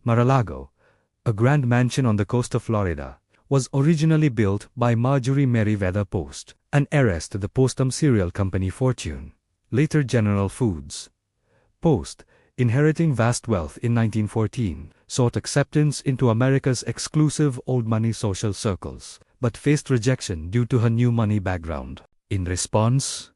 Mar-a-Lago, a grand mansion on the coast of Florida, was originally built by Marjorie Merriweather Post, an heiress to the Postum cereal company fortune, later General Foods. Post, inheriting vast wealth in 1914, sought acceptance into America's exclusive old money social circles, but faced rejection due to her new money background. In response,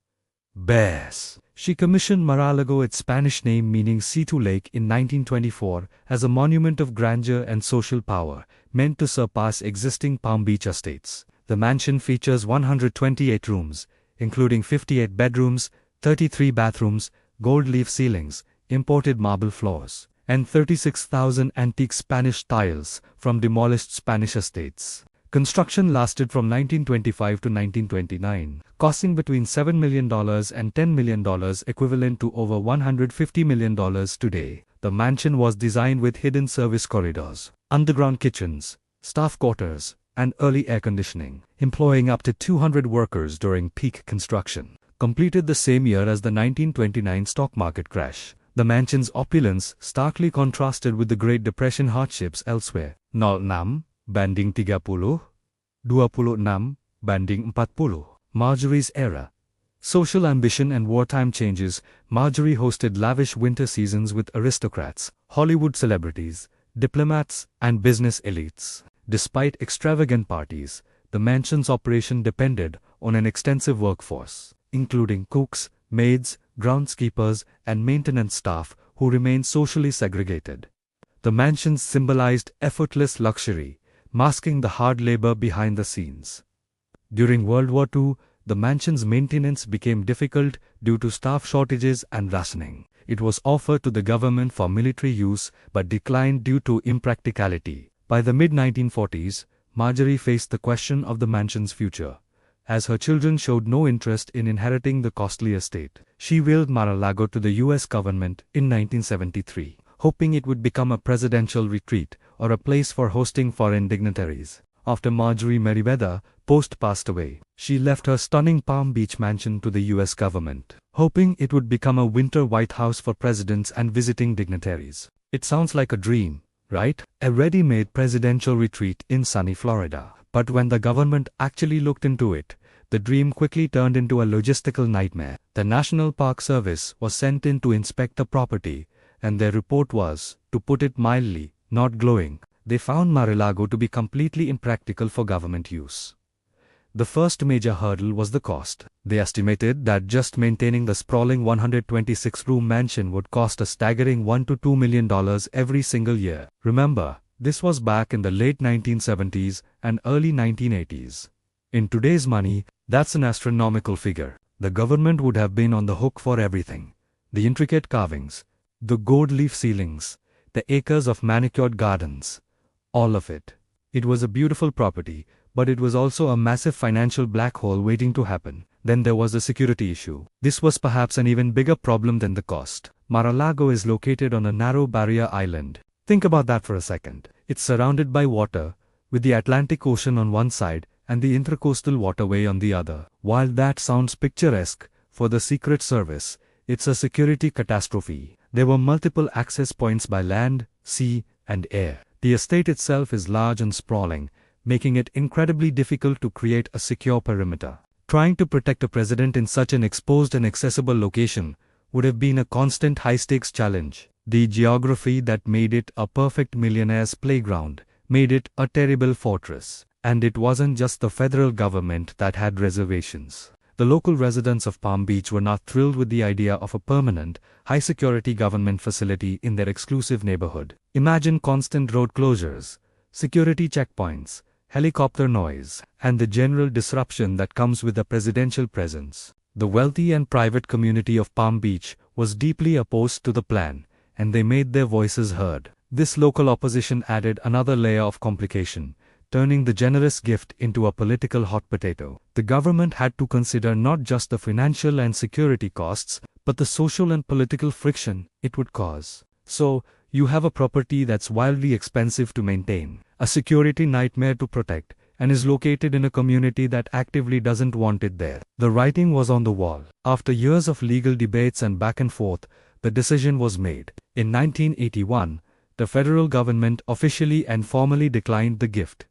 bears. She commissioned Mar-a-Lago, its Spanish name meaning sea-to lake, in 1924 as a monument of grandeur and social power, meant to surpass existing Palm Beach estates. The mansion features 128 rooms, including 58 bedrooms, 33 bathrooms, gold leaf ceilings, imported marble floors, and 36,000 antique Spanish tiles from demolished Spanish estates. Construction lasted from 1925 to 1929, costing between $7 million and $10 million, equivalent to over $150 million today. The mansion was designed with hidden service corridors, underground kitchens, staff quarters, and early air conditioning, employing up to 200 workers during peak construction. Completed the same year as the 1929 stock market crash, the mansion's opulence starkly contrasted with the Great Depression hardships elsewhere. 06 banding 30, 26 banding 40. Marjorie's era. Social ambition and wartime changes. Marjorie hosted lavish winter seasons with aristocrats, Hollywood celebrities, diplomats, and business elites. Despite extravagant parties, the mansion's operation depended on an extensive workforce, including cooks, maids, groundskeepers, and maintenance staff who remained socially segregated. The mansions symbolized effortless luxury, masking the hard labor behind the scenes. During World War II, the mansion's maintenance became difficult due to staff shortages and rationing. It was offered to the government for military use but declined due to impracticality. By the mid-1940s, Marjorie faced the question of the mansion's future. As her children showed no interest in inheriting the costly estate, she willed Mar-a-Lago to the U.S. government in 1973, hoping it would become a presidential retreat or a place for hosting foreign dignitaries. After Marjorie Merriweather Post passed away, she left her stunning Palm Beach mansion to the U.S. government, hoping it would become a winter White House for presidents and visiting dignitaries. It sounds like a dream, right? A ready-made presidential retreat in sunny Florida. But when the government actually looked into it, the dream quickly turned into a logistical nightmare. The National Park Service was sent in to inspect the property, and their report was, to put it mildly, not glowing. They found Mar-a-Lago to be completely impractical for government use. The first major hurdle was the cost. They estimated that just maintaining the sprawling 126-room mansion would cost a staggering $1 to $2 million every single year. Remember, this was back in the late 1970s and early 1980s. In today's money, that's an astronomical figure. The government would have been on the hook for everything. The intricate carvings, the gold leaf ceilings, the acres of manicured gardens. All of it. It was a beautiful property, but it was also a massive financial black hole waiting to happen. Then there was the security issue. This was perhaps an even bigger problem than the cost. Mar-a-Lago is located on a narrow barrier island. Think about that for a second. It's surrounded by water, with the Atlantic Ocean on one side and the Intracoastal Waterway on the other. While that sounds picturesque, for the Secret Service, it's a security catastrophe. There were multiple access points by land, sea, and air. The estate itself is large and sprawling, making it incredibly difficult to create a secure perimeter. Trying to protect a president in such an exposed and accessible location would have been a constant high-stakes challenge. The geography that made it a perfect millionaire's playground made it a terrible fortress. And it wasn't just the federal government that had reservations. The local residents of Palm Beach were not thrilled with the idea of a permanent, high-security government facility in their exclusive neighborhood. Imagine constant road closures, security checkpoints, helicopter noise, and the general disruption that comes with a presidential presence. The wealthy and private community of Palm Beach was deeply opposed to the plan, and they made their voices heard. This local opposition added another layer of complication, turning the generous gift into a political hot potato. The government had to consider not just the financial and security costs, but the social and political friction it would cause. So, you have a property that's wildly expensive to maintain, a security nightmare to protect, and is located in a community that actively doesn't want it there. The writing was on the wall. After years of legal debates and back and forth, the decision was made. In 1981, the federal government officially and formally declined the gift.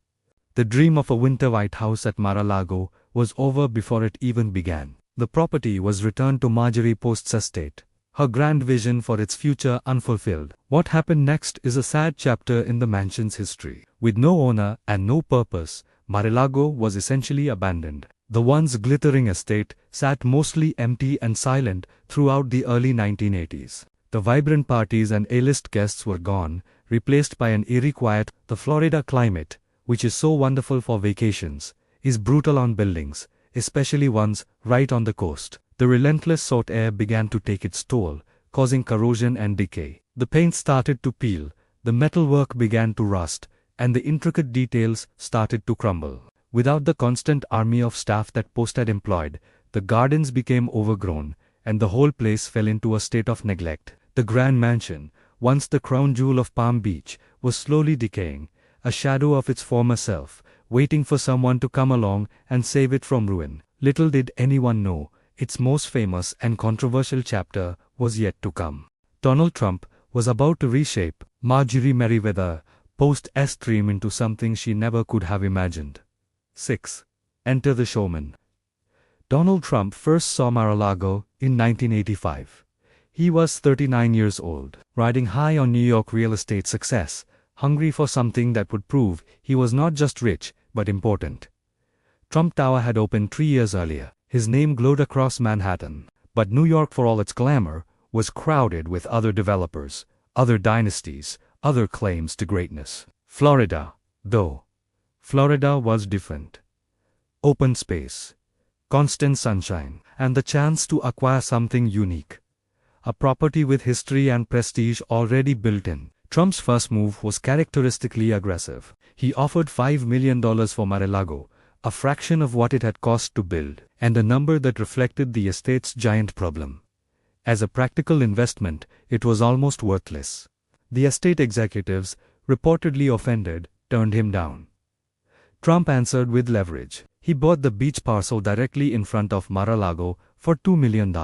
The dream of a winter White House at Mar-a-Lago was over before it even began. The property was returned to Marjorie Post's estate, her grand vision for its future unfulfilled. What happened next is a sad chapter in the mansion's history. With no owner and no purpose, Mar-a-Lago was essentially abandoned. The once glittering estate sat mostly empty and silent throughout the early 1980s. The vibrant parties and A-list guests were gone, replaced by an eerie quiet. The Florida climate, which is so wonderful for vacations, is brutal on buildings, especially ones right on the coast. The relentless salt air began to take its toll, causing corrosion and decay. The paint started to peel, the metalwork began to rust, and the intricate details started to crumble. Without the constant army of staff that Post had employed, the gardens became overgrown, and the whole place fell into a state of neglect. The grand mansion, once the crown jewel of Palm Beach, was slowly decaying, a shadow of its former self, waiting for someone to come along and save it from ruin. Little did anyone know, its most famous and controversial chapter was yet to come. Donald Trump was about to reshape Marjorie Merriweather Post's dream into something she never could have imagined. 6. Enter the showman. Donald Trump first saw Mar-a-Lago in 1985. He was 39 years old, riding high on New York real estate success, hungry for something that would prove he was not just rich, but important. Trump Tower had opened 3 years earlier. His name glowed across Manhattan. But New York, for all its glamour, was crowded with other developers, other dynasties, other claims to greatness. Florida, though. Florida was different. Open space, constant sunshine, and the chance to acquire something unique. A property with history and prestige already built in. Trump's first move was characteristically aggressive. He offered $5 million for Mar-a-Lago, a fraction of what it had cost to build, and a number that reflected the estate's giant problem. As a practical investment, it was almost worthless. The estate executives, reportedly offended, turned him down. Trump answered with leverage. He bought the beach parcel directly in front of Mar-a-Lago for $2 million.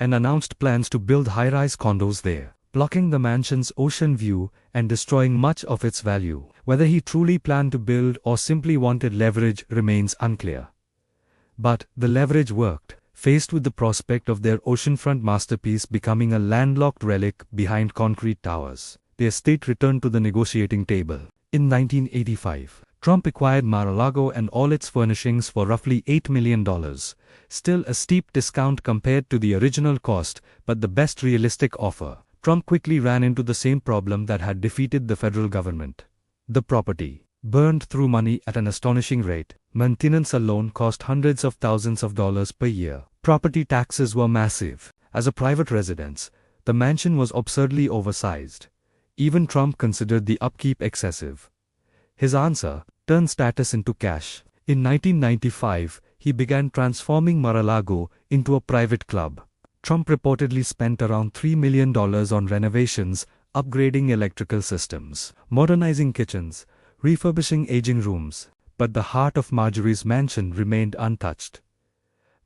And announced plans to build high-rise condos there, blocking the mansion's ocean view and destroying much of its value. Whether he truly planned to build or simply wanted leverage remains unclear. But the leverage worked. Faced with the prospect of their oceanfront masterpiece becoming a landlocked relic behind concrete towers, the estate returned to the negotiating table. In 1985, Trump acquired Mar-a-Lago and all its furnishings for roughly $8 million, still a steep discount compared to the original cost, but the best realistic offer. Trump quickly ran into the same problem that had defeated the federal government. The property burned through money at an astonishing rate. Maintenance alone cost hundreds of thousands of dollars per year. Property taxes were massive. As a private residence, the mansion was absurdly oversized. Even Trump considered the upkeep excessive. His answer: turn status into cash. In 1995, he began transforming Mar-a-Lago into a private club. Trump reportedly spent around $3 million on renovations, upgrading electrical systems, modernizing kitchens, refurbishing aging rooms. But the heart of Marjorie's mansion remained untouched.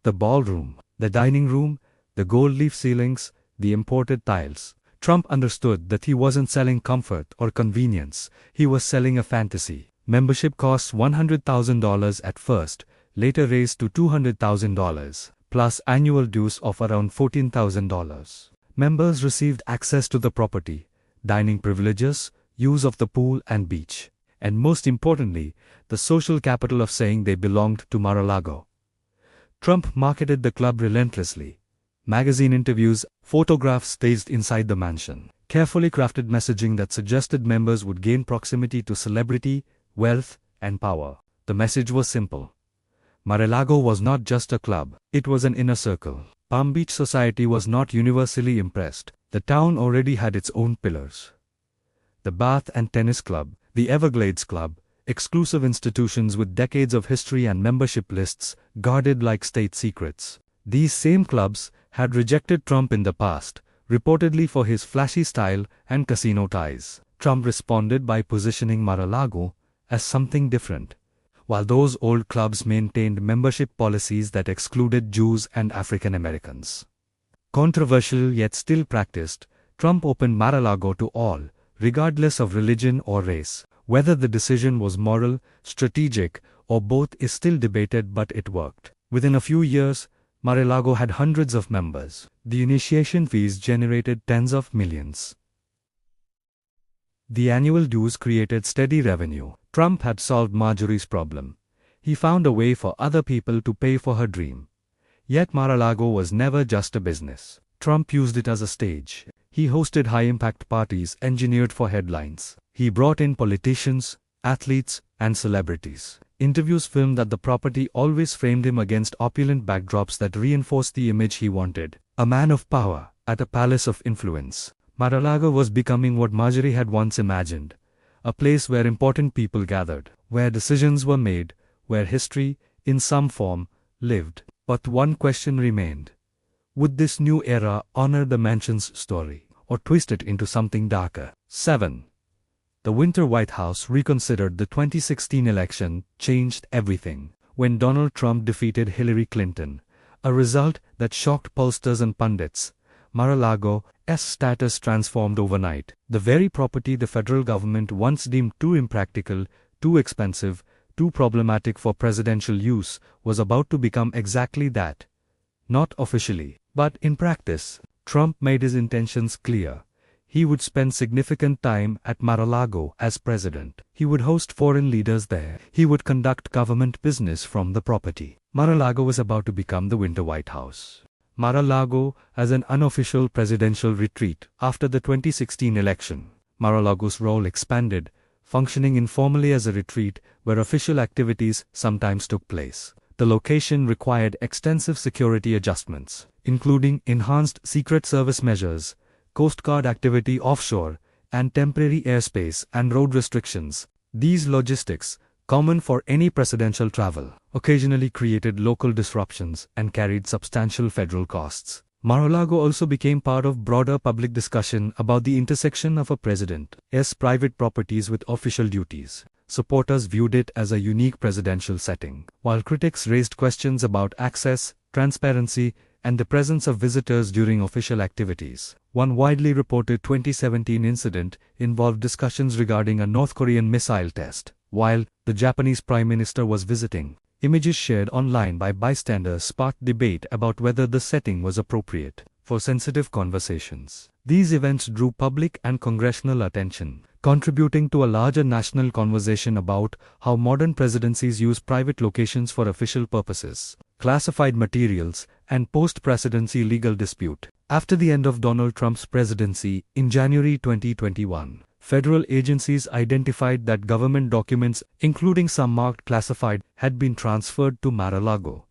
The ballroom, the dining room, the gold leaf ceilings, the imported tiles. Trump understood that he wasn't selling comfort or convenience, he was selling a fantasy. Membership costs $100,000 at first, later raised to $200,000, plus annual dues of around $14,000. Members received access to the property, dining privileges, use of the pool and beach, and most importantly, the social capital of saying they belonged to Mar-a-Lago. Trump marketed the club relentlessly. Magazine interviews, photographs staged inside the mansion, carefully crafted messaging that suggested members would gain proximity to celebrity, wealth, and power. The message was simple. Mar-a-Lago was not just a club, it was an inner circle. Palm Beach society was not universally impressed. The town already had its own pillars. The Bath and Tennis Club, the Everglades Club, exclusive institutions with decades of history and membership lists, guarded like state secrets. These same clubs had rejected Trump in the past, reportedly for his flashy style and casino ties. Trump responded by positioning Mar-a-Lago as something different. While those old clubs maintained membership policies that excluded Jews and African Americans. Controversial yet still practiced, Trump opened Mar-a-Lago to all, regardless of religion or race. Whether the decision was moral, strategic, or both is still debated, but it worked. Within a few years, Mar-a-Lago had hundreds of members. The initiation fees generated tens of millions. The annual dues created steady revenue. Trump had solved Marjorie's problem. He found a way for other people to pay for her dream. Yet Mar-a-Lago was never just a business. Trump used it as a stage. He hosted high-impact parties engineered for headlines. He brought in politicians, athletes, and celebrities. Interviews filmed at the property always framed him against opulent backdrops that reinforced the image he wanted. A man of power, at a palace of influence. Mar-a-Lago was becoming what Marjorie had once imagined. A place where important people gathered, where decisions were made, where history, in some form, lived. But one question remained. Would this new era honor the mansion's story, or twist it into something darker? 7. The Winter White House reconsidered the 2016 election, changed everything. When Donald Trump defeated Hillary Clinton, a result that shocked pollsters and pundits, Mar-a-Lago's status transformed overnight. The very property the federal government once deemed too impractical, too expensive, too problematic for presidential use, was about to become exactly that. Not officially, but in practice. Trump made his intentions clear. He would spend significant time at Mar-a-Lago as president. He would host foreign leaders there. He would conduct government business from the property. Mar-a-Lago was about to become the Winter White House. Mar-a-Lago as an unofficial presidential retreat. After the 2016 election, Mar-a-Lago's role expanded, functioning informally as a retreat where official activities sometimes took place. The location required extensive security adjustments, including enhanced Secret Service measures, Coast Guard activity offshore, and temporary airspace and road restrictions. These logistics, common for any presidential travel, occasionally created local disruptions and carried substantial federal costs. Mar-a-Lago also became part of broader public discussion about the intersection of a president's private properties with official duties. Supporters viewed it as a unique presidential setting, while critics raised questions about access, transparency, and the presence of visitors during official activities. One widely reported 2017 incident involved discussions regarding a North Korean missile test, while the Japanese Prime Minister was visiting. Images shared online by bystanders sparked debate about whether the setting was appropriate for sensitive conversations. These events drew public and congressional attention, contributing to a larger national conversation about how modern presidencies use private locations for official purposes, classified materials, and post-presidency legal dispute. After the end of Donald Trump's presidency in January 2021, federal agencies identified that government documents, including some marked classified, had been transferred to Mar-a-Lago.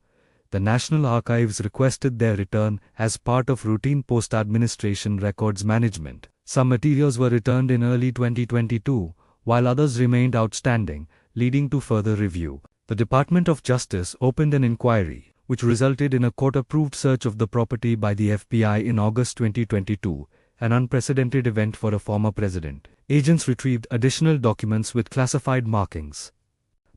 The National Archives requested their return as part of routine post-administration records management. Some materials were returned in early 2022, while others remained outstanding, leading to further review. The Department of Justice opened an inquiry, which resulted in a court-approved search of the property by the FBI in August 2022, an unprecedented event for a former president. Agents retrieved additional documents with classified markings.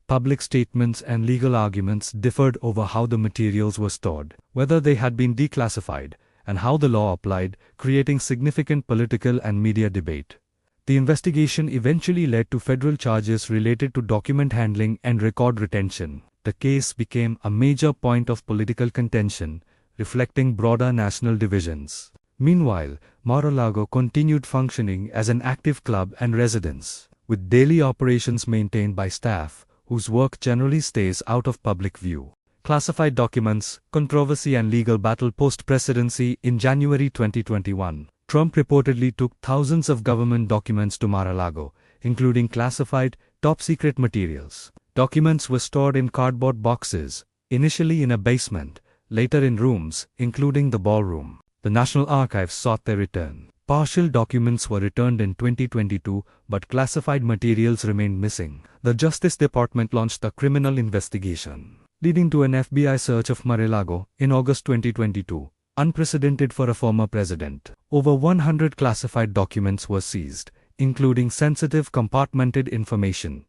Public statements and legal arguments differed over how the materials were stored, whether they had been declassified, and how the law applied, creating significant political and media debate. The investigation eventually led to federal charges related to document handling and record retention. The case became a major point of political contention, reflecting broader national divisions. Meanwhile, Mar-a-Lago continued functioning as an active club and residence, with daily operations maintained by staff, whose work generally stays out of public view. Classified documents, controversy and legal battle post-presidency. In January 2021, Trump reportedly took thousands of government documents to Mar-a-Lago, including classified, top-secret materials. Documents were stored in cardboard boxes, initially in a basement, later in rooms, including the ballroom. The National Archives sought their return. Partial documents were returned in 2022, but classified materials remained missing. The Justice Department launched a criminal investigation, leading to an FBI search of Mar-a-Lago in August 2022, unprecedented for a former president. Over 100 classified documents were seized, including sensitive compartmented information.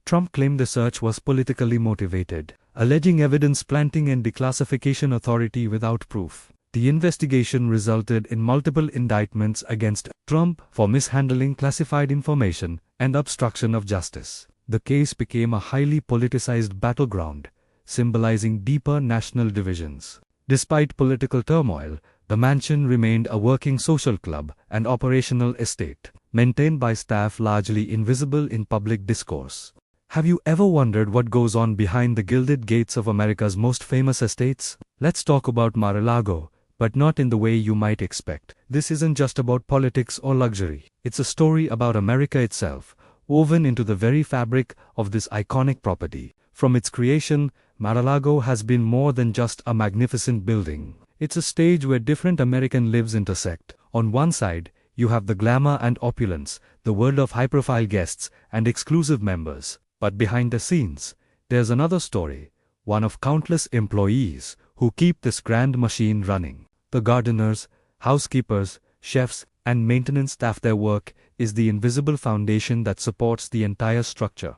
Trump claimed the search was politically motivated, alleging evidence planting and declassification authority without proof. The investigation resulted in multiple indictments against Trump for mishandling classified information and obstruction of justice. The case became a highly politicized battleground, symbolizing deeper national divisions. Despite political turmoil, the mansion remained a working social club and operational estate, maintained by staff largely invisible in public discourse. Have you ever wondered what goes on behind the gilded gates of America's most famous estates? Let's talk about Mar-a-Lago, but not in the way you might expect. This isn't just about politics or luxury. It's a story about America itself, woven into the very fabric of this iconic property. From its creation, Mar-a-Lago has been more than just a magnificent building. It's a stage where different American lives intersect. On one side, you have the glamour and opulence, the world of high-profile guests and exclusive members. But behind the scenes, there's another story, one of countless employees who keep this grand machine running. The gardeners, housekeepers, chefs, and maintenance staff. Their work is the invisible foundation that supports the entire structure.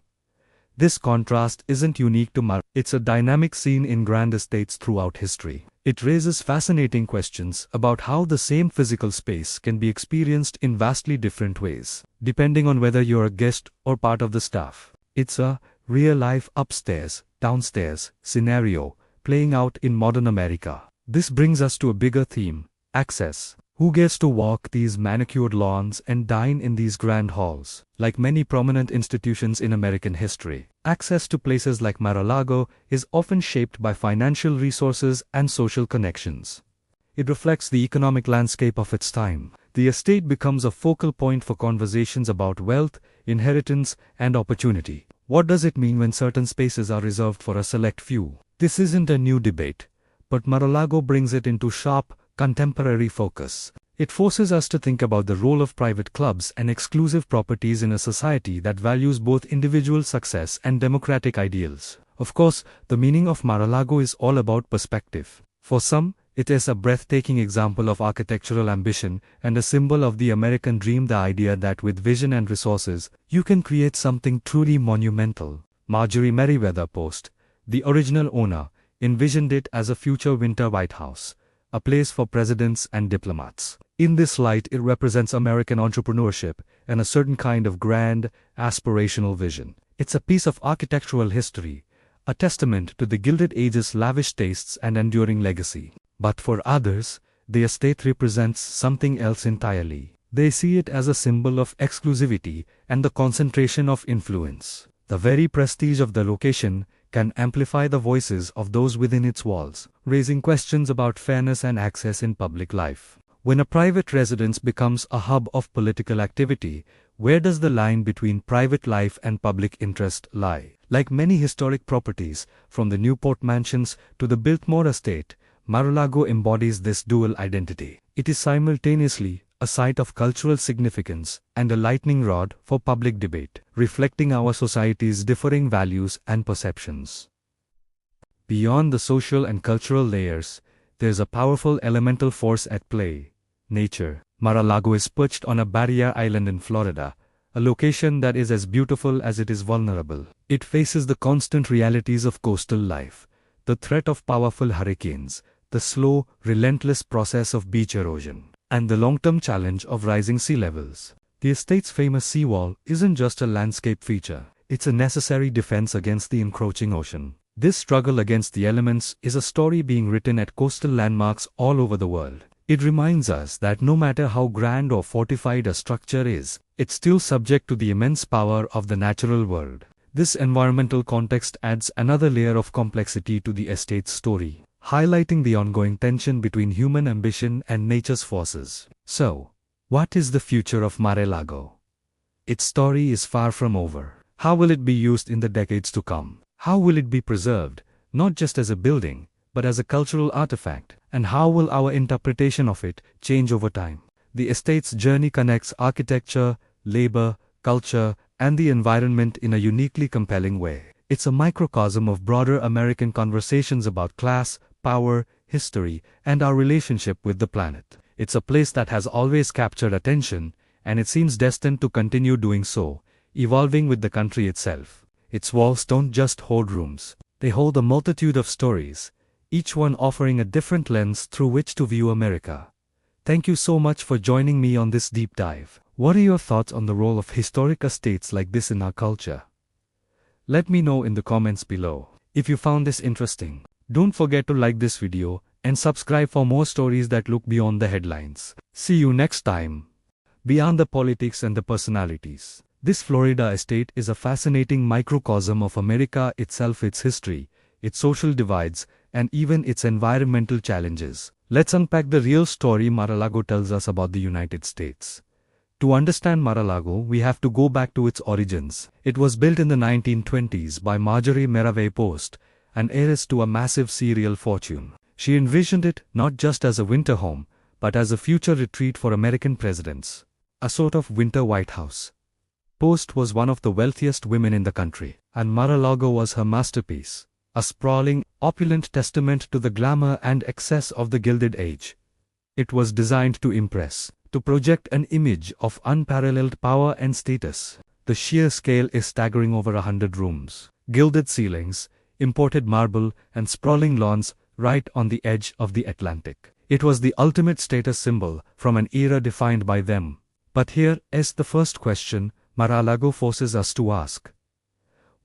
This contrast isn't unique to Mar. It's a dynamic scene in grand estates throughout history. It raises fascinating questions about how the same physical space can be experienced in vastly different ways, depending on whether you're a guest or part of the staff. It's a real-life upstairs, downstairs scenario playing out in modern America. This brings us to a bigger theme: access. Who gets to walk these manicured lawns and dine in these grand halls? Like many prominent institutions in American history, access to places like Mar-a-Lago is often shaped by financial resources and social connections. It reflects the economic landscape of its time. The estate becomes a focal point for conversations about wealth, inheritance, and opportunity. What does it mean when certain spaces are reserved for a select few? This isn't a new debate, but Mar-a-Lago brings it into sharp, contemporary focus. It forces us to think about the role of private clubs and exclusive properties in a society that values both individual success and democratic ideals. Of course, the meaning of Mar-a-Lago is all about perspective. For some, it is a breathtaking example of architectural ambition and a symbol of the American dream, the idea that with vision and resources, you can create something truly monumental. Marjorie Merriweather Post, the original owner, envisioned it as a future winter White House, a place for presidents and diplomats. In this light, it represents American entrepreneurship and a certain kind of grand, aspirational vision. It's a piece of architectural history, a testament to the Gilded Age's lavish tastes and enduring legacy. But for others, the estate represents something else entirely. They see it as a symbol of exclusivity and the concentration of influence. The very prestige of the location can amplify the voices of those within its walls, raising questions about fairness and access in public life. When a private residence becomes a hub of political activity, where does the line between private life and public interest lie? Like many historic properties, from the Newport mansions to the Biltmore estate, Mar-a-Lago embodies this dual identity. It is simultaneously a site of cultural significance and a lightning rod for public debate, reflecting our society's differing values and perceptions. Beyond the social and cultural layers, there's a powerful elemental force at play: nature. Mar-a-Lago is perched on a barrier island in Florida, a location that is as beautiful as it is vulnerable. It faces the constant realities of coastal life, the threat of powerful hurricanes, the slow, relentless process of beach erosion, and the long-term challenge of rising sea levels. The estate's famous seawall isn't just a landscape feature, it's a necessary defense against the encroaching ocean. This struggle against the elements is a story being written at coastal landmarks all over the world. It reminds us that no matter how grand or fortified a structure is, it's still subject to the immense power of the natural world. This environmental context adds another layer of complexity to the estate's story, highlighting the ongoing tension between human ambition and nature's forces. So, what is the future of Mar-a-Lago? Its story is far from over. How will it be used in the decades to come? How will it be preserved, not just as a building, but as a cultural artifact? And how will our interpretation of it change over time? The estate's journey connects architecture, labor, culture, and the environment in a uniquely compelling way. It's a microcosm of broader American conversations about class, power, history, and our relationship with the planet. It's a place that has always captured attention, and it seems destined to continue doing so, evolving with the country itself. Its walls don't just hold rooms, they hold a multitude of stories, each one offering a different lens through which to view America. Thank you so much for joining me on this deep dive. What are your thoughts on the role of historic estates like this in our culture? Let me know in the comments below. If you found this interesting, don't forget to like this video and subscribe for more stories that look beyond the headlines. See you next time. Beyond the politics and the personalities, this Florida estate is a fascinating microcosm of America itself, its history, its social divides, and even its environmental challenges. Let's unpack the real story Mar-a-Lago tells us about the United States. To understand Mar-a-Lago, we have to go back to its origins. It was built in the 1920s by Marjorie Merriweather Post, an heiress to a massive cereal fortune. She envisioned it not just as a winter home, but as a future retreat for American presidents, a sort of winter White House. Post was one of the wealthiest women in the country, and Mar-a-Lago was her masterpiece, a sprawling, opulent testament to the glamour and excess of the Gilded Age. It was designed to impress, to project an image of unparalleled power and status. The sheer scale is staggering: over 100 rooms, gilded ceilings, imported marble, and sprawling lawns right on the edge of the Atlantic. It was the ultimate status symbol from an era defined by them. But here is the first question Mar-a-Lago forces us to ask.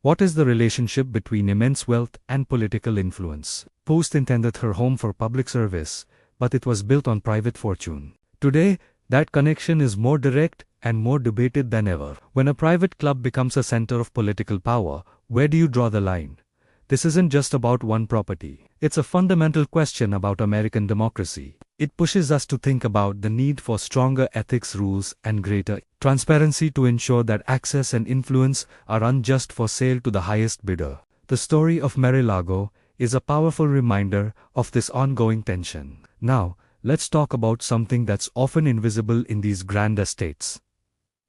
What is the relationship between immense wealth and political influence? Post intended her home for public service, but it was built on private fortune. Today, that connection is more direct and more debated than ever. When a private club becomes a center of political power, where do you draw the line? This isn't just about one property. It's a fundamental question about American democracy. It pushes us to think about the need for stronger ethics rules and greater transparency to ensure that access and influence are unjust for sale to the highest bidder. The story of Mar-a-Lago is a powerful reminder of this ongoing tension. Now, let's talk about something that's often invisible in these grand estates: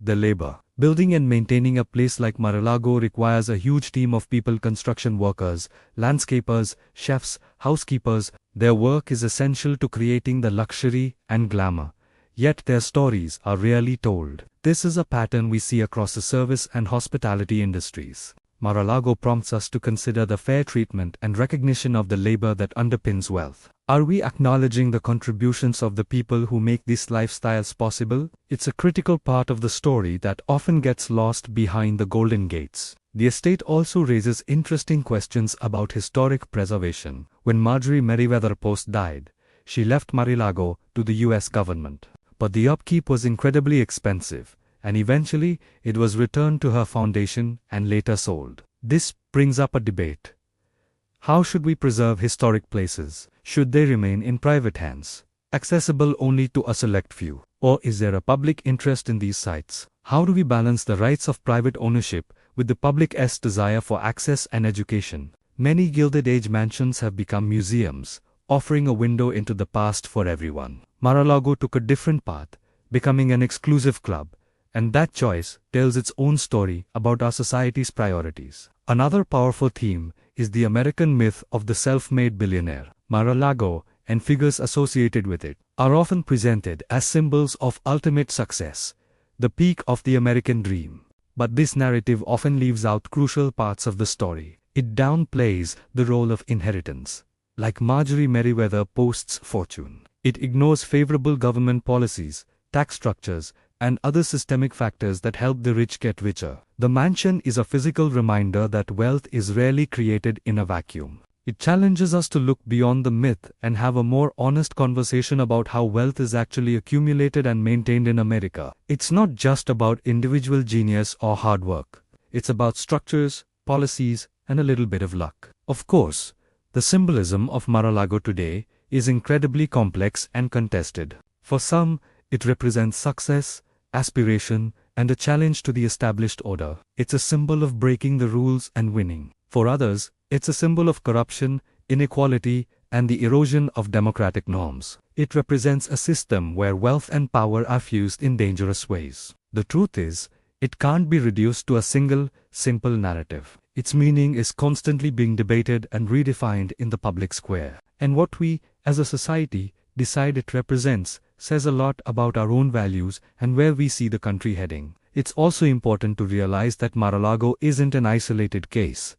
the labor. Building and maintaining a place like Mar-a-Lago requires a huge team of people: construction workers, landscapers, chefs, housekeepers. Their work is essential to creating the luxury and glamour, yet their stories are rarely told. This is a pattern we see across the service and hospitality industries. Mar-a-Lago prompts us to consider the fair treatment and recognition of the labor that underpins wealth. Are we acknowledging the contributions of the people who make these lifestyles possible? It's a critical part of the story that often gets lost behind the golden gates. The estate also raises interesting questions about historic preservation. When Marjorie Merriweather Post died, she left Mar-a-Lago to the US government. But the upkeep was incredibly expensive, and eventually it was returned to her foundation and later sold. This brings up a debate. How should we preserve historic places? Should they remain in private hands, accessible only to a select few? Or is there a public interest in these sites? How do we balance the rights of private ownership with the public's desire for access and education? Many Gilded Age mansions have become museums, offering a window into the past for everyone. Mar-a-Lago took a different path, becoming an exclusive club, and that choice tells its own story about our society's priorities. Another powerful theme is the American myth of the self-made billionaire. Mar-a-Lago and figures associated with it are often presented as symbols of ultimate success, the peak of the American dream. But this narrative often leaves out crucial parts of the story. It downplays the role of inheritance. Like Marjorie Merriweather Post's fortune, it ignores favorable government policies, tax structures, and other systemic factors that help the rich get richer. The mansion is a physical reminder that wealth is rarely created in a vacuum. It challenges us to look beyond the myth and have a more honest conversation about how wealth is actually accumulated and maintained in America. It's not just about individual genius or hard work. It's about structures, policies, and a little bit of luck. Of course, the symbolism of Mar-a-Lago today is incredibly complex and contested. For some, it represents success, aspiration, and a challenge to the established order. It's a symbol of breaking the rules and winning. For others, it's a symbol of corruption, inequality, and the erosion of democratic norms. It represents a system where wealth and power are fused in dangerous ways. The truth is, it can't be reduced to a single, simple narrative. Its meaning is constantly being debated and redefined in the public square. And what we, as a society, decide it represents says a lot about our own values and where we see the country heading. It's also important to realize that Mar-a-Lago isn't an isolated case.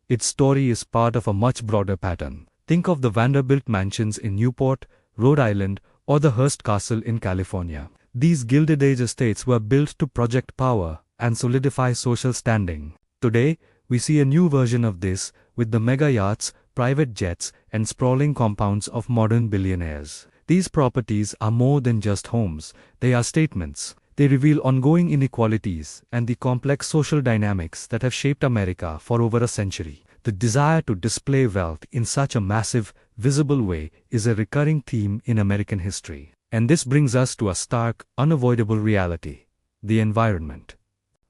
Its story is part of a much broader pattern. Think of the Vanderbilt mansions in Newport, Rhode Island, or the Hearst Castle in California. These Gilded Age estates were built to project power and solidify social standing. Today, we see a new version of this with the mega yachts, private jets, and sprawling compounds of modern billionaires. These properties are more than just homes, they are statements. They reveal ongoing inequalities and the complex social dynamics that have shaped America for over a century. The desire to display wealth in such a massive, visible way is a recurring theme in American history. And this brings us to a stark, unavoidable reality: the environment.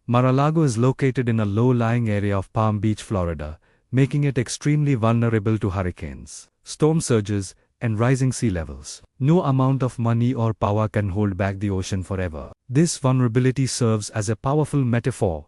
Mar-a-Lago is located in a low-lying area of Palm Beach, Florida, making it extremely vulnerable to hurricanes, storm surges, and rising sea levels. No amount of money or power can hold back the ocean forever. This vulnerability serves as a powerful metaphor.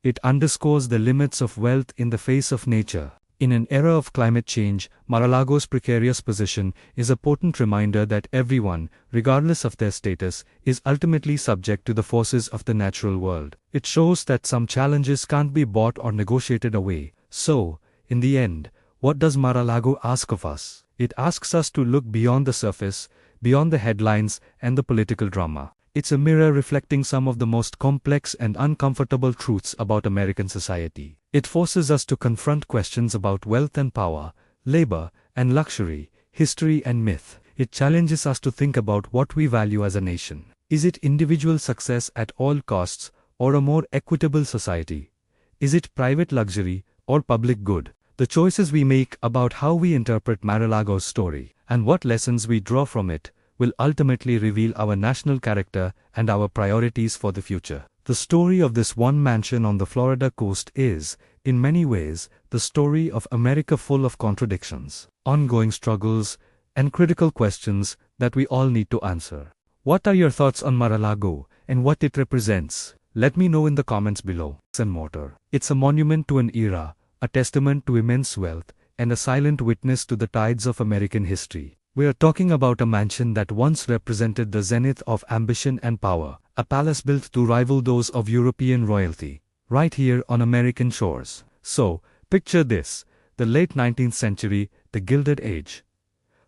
It underscores the limits of wealth in the face of nature. In an era of climate change, Mar-a-Lago's precarious position is a potent reminder that everyone, regardless of their status, is ultimately subject to the forces of the natural world. It shows that some challenges can't be bought or negotiated away. So, in the end, what does Mar-a-Lago ask of us? It asks us to look beyond the surface, beyond the headlines and the political drama. It's a mirror reflecting some of the most complex and uncomfortable truths about American society. It forces us to confront questions about wealth and power, labor and luxury, history and myth. It challenges us to think about what we value as a nation. Is it individual success at all costs, or a more equitable society? Is it private luxury, or public good? The choices we make about how we interpret Mar-a-Lago's story, and what lessons we draw from it, will ultimately reveal our national character and our priorities for the future. The story of this one mansion on the Florida coast is, in many ways, the story of America, full of contradictions, ongoing struggles, and critical questions that we all need to answer. What are your thoughts on Mar-a-Lago and what it represents? Let me know in the comments below. And mortar. It's a monument to an era, a testament to immense wealth, and a silent witness to the tides of American history. We are talking about a mansion that once represented the zenith of ambition and power, a palace built to rival those of European royalty, right here on American shores. So, picture this: the late 19th century, the Gilded Age.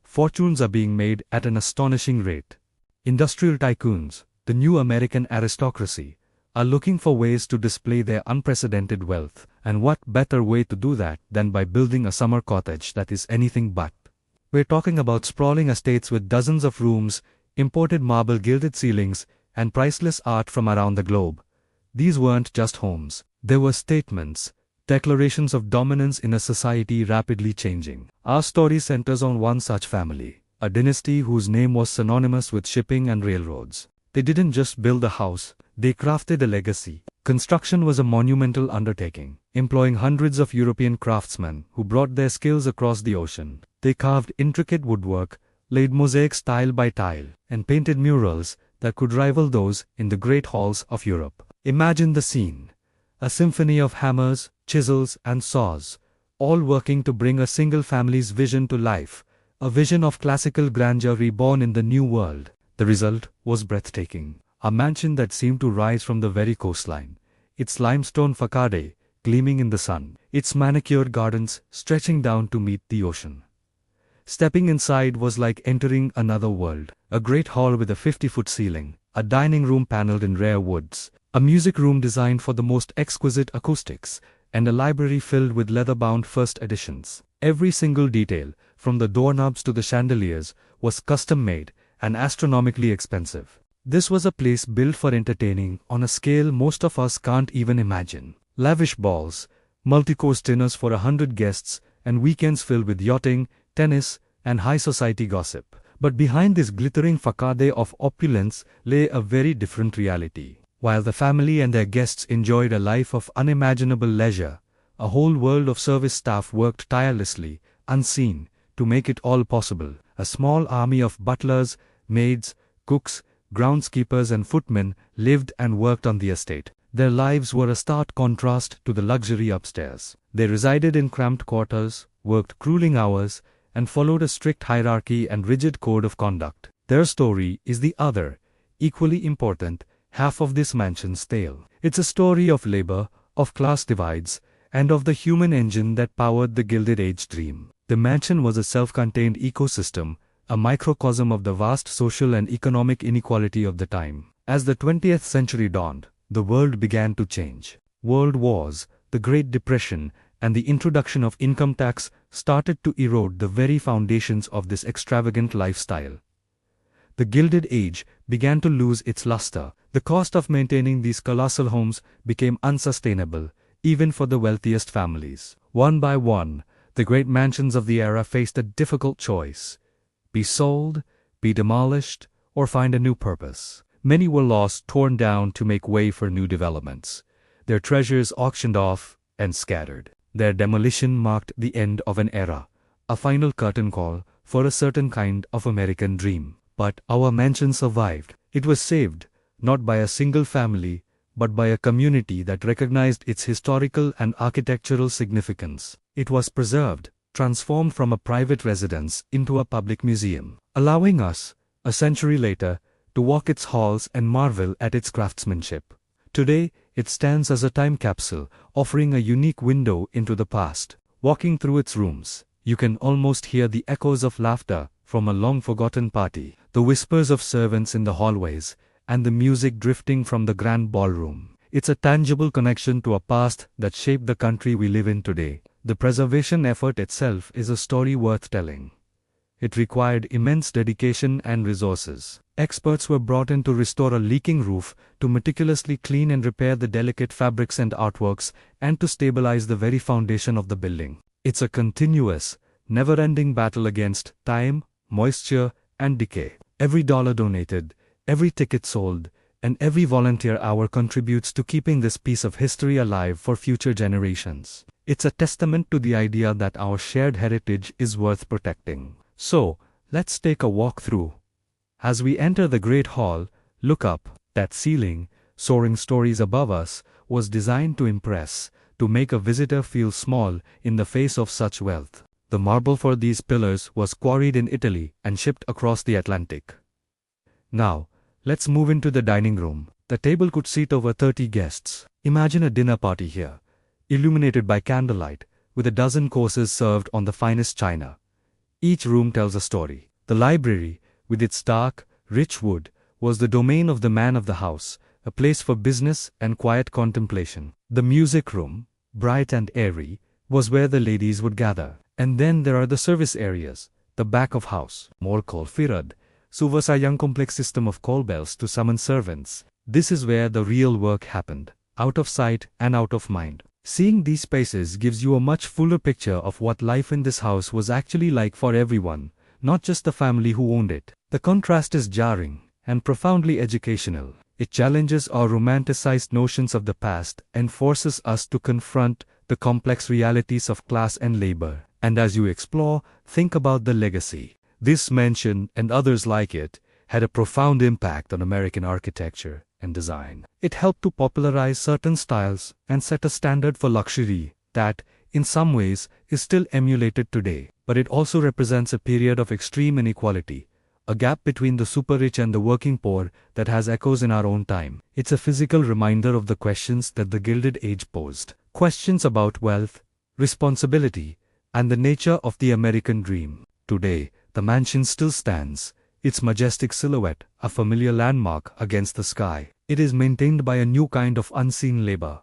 Fortunes are being made at an astonishing rate. Industrial tycoons, the new American aristocracy, are looking for ways to display their unprecedented wealth, and what better way to do that than by building a summer cottage that is anything but. We're talking about sprawling estates with dozens of rooms, imported marble gilded ceilings, and priceless art from around the globe. These weren't just homes. They were statements, declarations of dominance in a society rapidly changing. Our story centers on one such family, a dynasty whose name was synonymous with shipping and railroads. They didn't just build a house, they crafted a legacy. Construction was a monumental undertaking, employing hundreds of European craftsmen who brought their skills across the ocean. They carved intricate woodwork, laid mosaics tile by tile, and painted murals that could rival those in the great halls of Europe. Imagine the scene: a symphony of hammers, chisels, and saws, all working to bring a single family's vision to life, a vision of classical grandeur reborn in the new world. The result was breathtaking. A mansion that seemed to rise from the very coastline, its limestone facade gleaming in the sun, its manicured gardens stretching down to meet the ocean. Stepping inside was like entering another world. A great hall with a 50-foot ceiling, a dining room paneled in rare woods, a music room designed for the most exquisite acoustics, and a library filled with leather-bound first editions. Every single detail, from the doorknobs to the chandeliers, was custom-made and astronomically expensive. This was a place built for entertaining on a scale most of us can't even imagine. Lavish balls, multi-course dinners for 100 guests, and weekends filled with yachting, tennis, and high society gossip. But behind this glittering facade of opulence lay a very different reality. While the family and their guests enjoyed a life of unimaginable leisure, a whole world of service staff worked tirelessly, unseen, to make it all possible. A small army of butlers, maids, cooks, groundskeepers and footmen lived and worked on the estate. Their lives were a stark contrast to the luxury upstairs. They resided in cramped quarters, worked grueling hours, and followed a strict hierarchy and rigid code of conduct. Their story is the other, equally important, half of this mansion's tale. It's a story of labor, of class divides, and of the human engine that powered the Gilded Age dream. The mansion was a self-contained ecosystem, a microcosm of the vast social and economic inequality of the time. As the 20th century dawned, the world began to change. World wars, the Great Depression, and the introduction of income tax started to erode the very foundations of this extravagant lifestyle. The Gilded Age began to lose its luster. The cost of maintaining these colossal homes became unsustainable, even for the wealthiest families. One by one, the great mansions of the era faced a difficult choice: be sold, be demolished, or find a new purpose. Many were lost, torn down to make way for new developments, their treasures auctioned off and scattered. Their demolition marked the end of an era, a final curtain call for a certain kind of American dream. But our mansion survived. It was saved, not by a single family, but by a community that recognized its historical and architectural significance. It was preserved, transformed from a private residence into a public museum, allowing us, a century later, to walk its halls and marvel at its craftsmanship. Today, it stands as a time capsule, offering a unique window into the past. Walking through its rooms, you can almost hear the echoes of laughter from a long-forgotten party, the whispers of servants in the hallways, and the music drifting from the grand ballroom. It's a tangible connection to a past that shaped the country we live in today. The preservation effort itself is a story worth telling. It required immense dedication and resources. Experts were brought in to restore a leaking roof, to meticulously clean and repair the delicate fabrics and artworks, and to stabilize the very foundation of the building. It's a continuous, never-ending battle against time, moisture, and decay. Every dollar donated, every ticket sold, and every volunteer hour contributes to keeping this piece of history alive for future generations. It's a testament to the idea that our shared heritage is worth protecting. So, let's take a walk through. As we enter the Great Hall, look up. That ceiling, soaring stories above us, was designed to impress, to make a visitor feel small in the face of such wealth. The marble for these pillars was quarried in Italy and shipped across the Atlantic. Now, let's move into the dining room. The table could seat over 30 guests. Imagine a dinner party here, illuminated by candlelight, with a dozen courses served on the finest china. Each room tells a story. The library, with its dark, rich wood, was the domain of the man of the house, a place for business and quiet contemplation. The music room, bright and airy, was where the ladies would gather. And then there are the service areas, the back of house, more called Suvasayang complex system of call bells to summon servants. This is where the real work happened, out of sight and out of mind. Seeing these spaces gives you a much fuller picture of what life in this house was actually like for everyone, not just the family who owned it. The contrast is jarring and profoundly educational. It challenges our romanticized notions of the past and forces us to confront the complex realities of class and labor. And as you explore, think about the legacy. This mansion, and others like it, had a profound impact on American architecture and design. It helped to popularize certain styles and set a standard for luxury that, in some ways, is still emulated today. But it also represents a period of extreme inequality, a gap between the super-rich and the working poor that has echoes in our own time. It's a physical reminder of the questions that the Gilded Age posed. Questions about wealth, responsibility, and the nature of the American dream. Today, the mansion still stands, its majestic silhouette a familiar landmark against the sky. It is maintained by a new kind of unseen labor,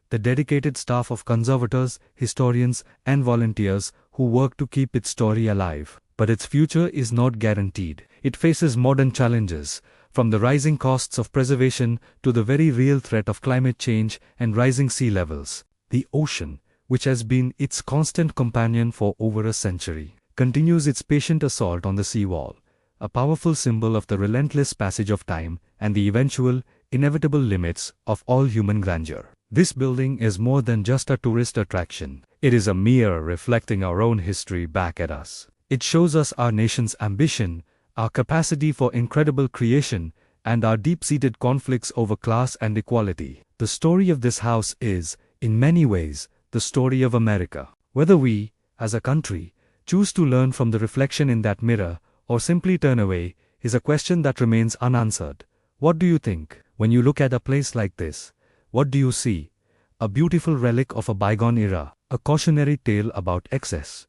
the dedicated staff of conservators, historians, and volunteers who work to keep its story alive. But its future is not guaranteed. It faces modern challenges, from the rising costs of preservation to the very real threat of climate change and rising sea levels. The ocean, which has been its constant companion for over a century, continues its patient assault on the seawall, a powerful symbol of the relentless passage of time and the eventual, inevitable limits of all human grandeur. This building is more than just a tourist attraction. It is a mirror reflecting our own history back at us. It shows us our nation's ambition, our capacity for incredible creation, and our deep-seated conflicts over class and equality. The story of this house is, in many ways, the story of America. Whether we, as a country, choose to learn from the reflection in that mirror, or simply turn away, is a question that remains unanswered. What do you think? When you look at a place like this, what do you see? A beautiful relic of a bygone era, a cautionary tale about excess,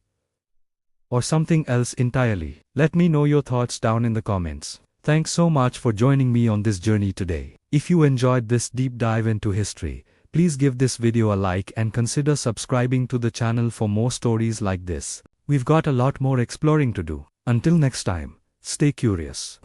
or something else entirely? Let me know your thoughts down in the comments. Thanks so much for joining me on this journey today. If you enjoyed this deep dive into history, please give this video a like and consider subscribing to the channel for more stories like this. We've got a lot more exploring to do. Until next time, stay curious.